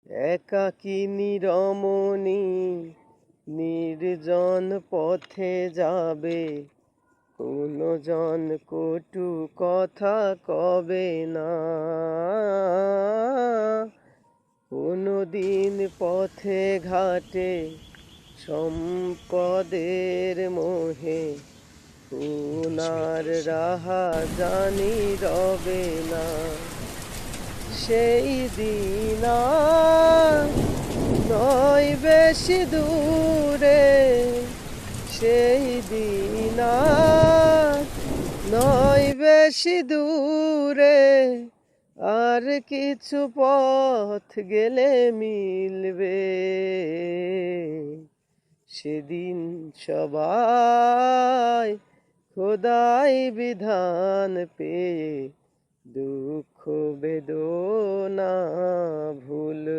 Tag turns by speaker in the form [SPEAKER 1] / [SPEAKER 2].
[SPEAKER 1] একাকিনী রমণী নির্জন পথে যাবে, কোনো জন কটু কথা কবে না। কোনো দিন পথে ঘাটে সম্পদের মোহে, উনার রাহা জানি রবে না। সেই দিন আর নয় বেশি দূরে, সেই দিন আর নয় বেশি দূরে, আর কিছু পথ গেলে মিলবে। সেদিন সবাই খোদাই বিধান পেয়ে দুঃখ বেদনা ভুলবে।